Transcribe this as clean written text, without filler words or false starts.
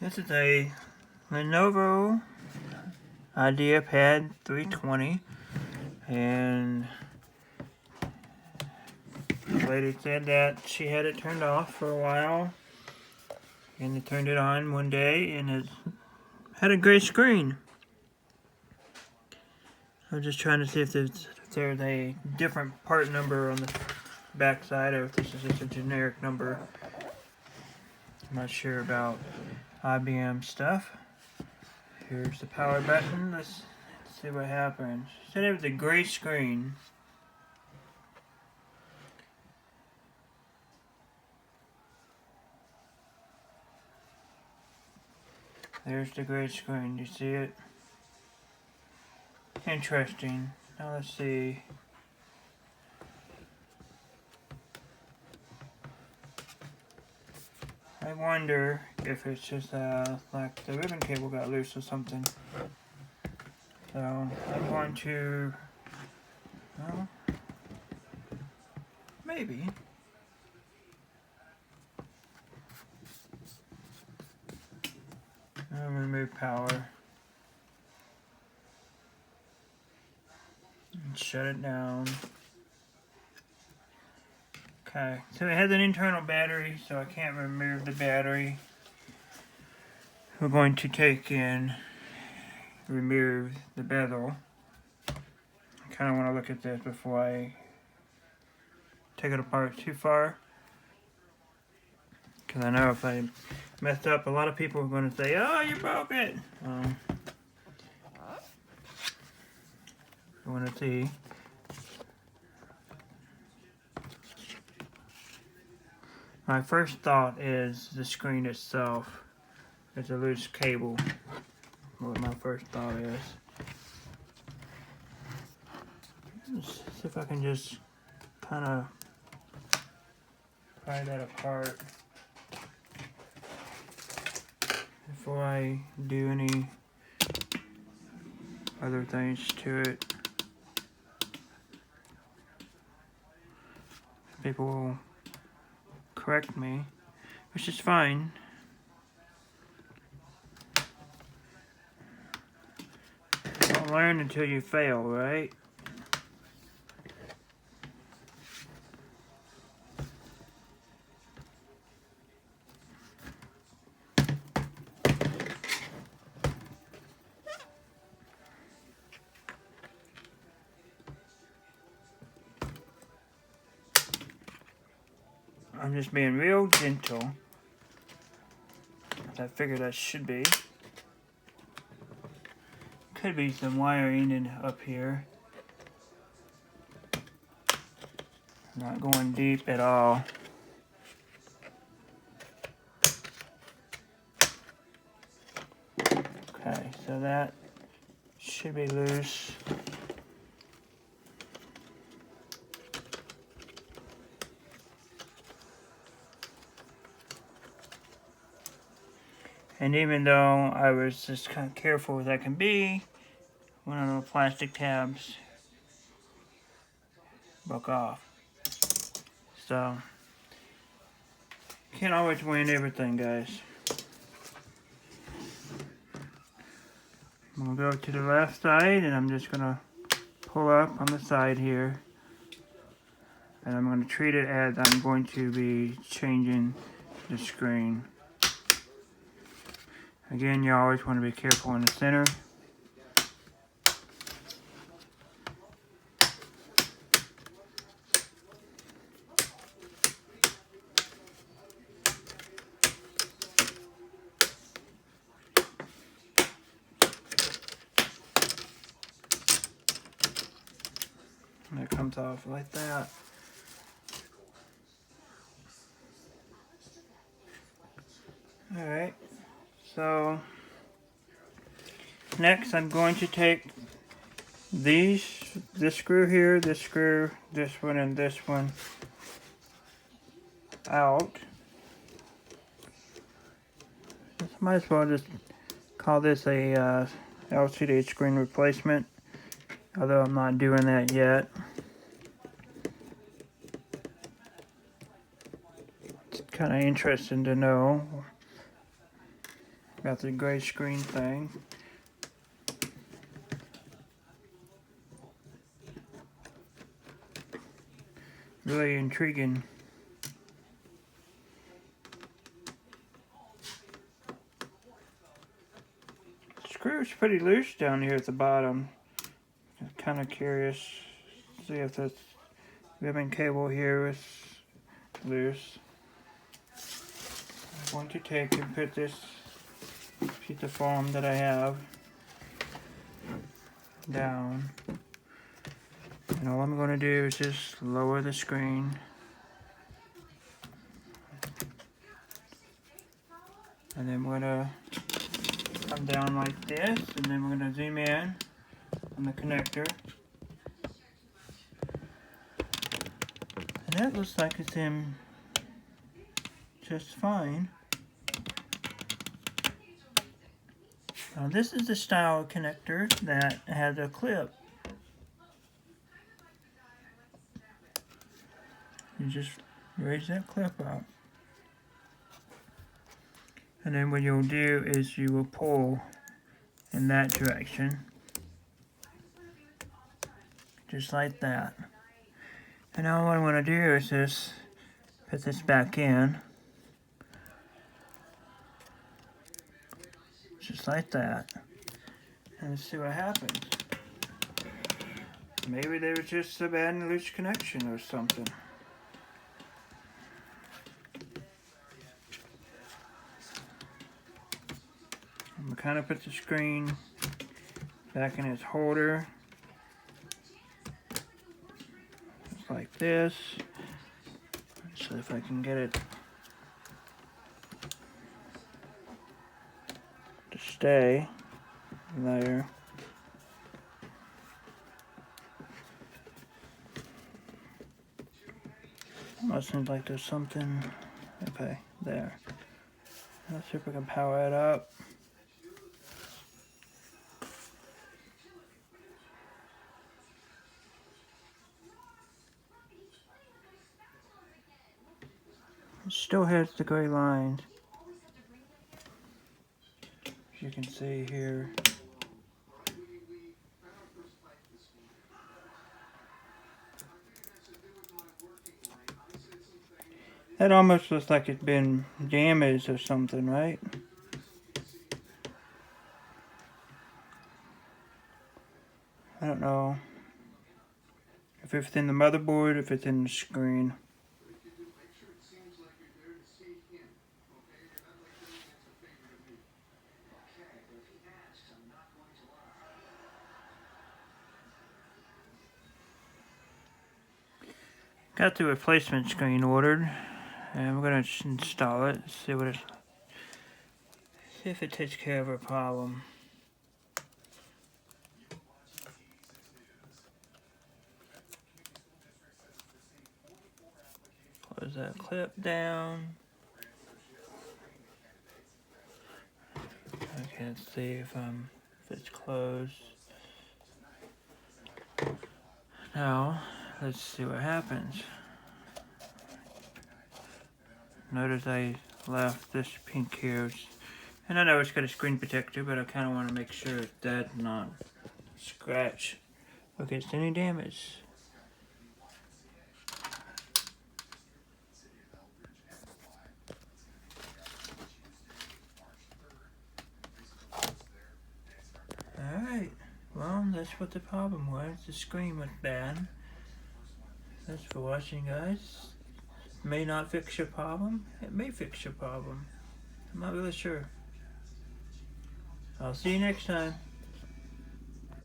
This is a Lenovo ideapad 320, and the lady said that she had it turned off for a while, and they turned it on one day, and it had a gray screen. I'm just trying to see if there's a different part number on the back side, or if this is just a generic number. I'm not sure about IBM stuff. Here's the power button. Let's see what happens. Said it was a gray screen. There's the gray screen. You see it? Interesting. Now let's see. I wonder if it's just like the ribbon cable got loose or something. So I'm going to, well, maybe. I'll remove power and shut it down. Okay, so it has an internal battery, so I can't remove the battery. We're going to take and remove the bezel. I kind of want to look at this before I take it apart too far, because I know if I mess up, a lot of people are going to say, "Oh, you broke it." I want to see. My first thought is the screen itself. It's a loose cable. What my first thought is. Let's see if I can just kind of pry that apart before I do any other things to it. People will correct me, which is fine. Don't learn until you fail, right? I'm just being real gentle. I figured I should be. Could be some wiring in up here. Not going deep at all. Okay, so that should be loose. And even though I was just kind of careful as I can be, one of the plastic tabs broke off. So, can't always win everything, guys. I'm going to go to the left side, and I'm just going to pull up on the side here. And I'm going to treat it as I'm going to be changing the screen. Again, you always want to be careful in the center. And it comes off like that. Alright, so next I'm going to take this screw here, this screw, this one, and this one out. Might as well just call this a LCD screen replacement, although I'm not doing that yet. It's kind of interesting to know about the gray screen thing. Really intriguing. The screw's pretty loose down here at the bottom. I'm kind of curious to see if this ribbon cable here is loose. I'm going to take and put this piece of foam that I have down. And all I'm going to do is just lower the screen. And then we're going to come down like this, and then we're going to zoom in on the connector. And that looks like it's in just fine. Now this is the style connector that has a clip. You just raise that clip up. And then what you'll do is you will pull in that direction. Just like that. And now what I'm going to do is just put this back in. Just like that. And let's see what happens. Maybe there was just a bad and loose connection or something. I'm going to kind of put the screen back in its holder. Just like this. Let's see if I can get it to stay there. Almost seems like there's something. Okay, there. Let's see if we can power it up. It still has the gray lines. As you can see here. That almost looks like it's been damaged or something, right? I don't know if it's in the motherboard, if it's in the screen. Got the replacement screen ordered, and we're gonna install it. See if it takes care of our problem. Close that clip down. Okay, let's see if it's closed. Now, let's see what happens. Notice I left this pink here. And I know it's got a screen protector, but I kind of want to make sure that not scratch or gets any damage. Alright, well, that's what the problem was. The screen was bad. Thanks for watching, guys. May not fix your problem. It may fix your problem. I'm not really sure. I'll see you next time.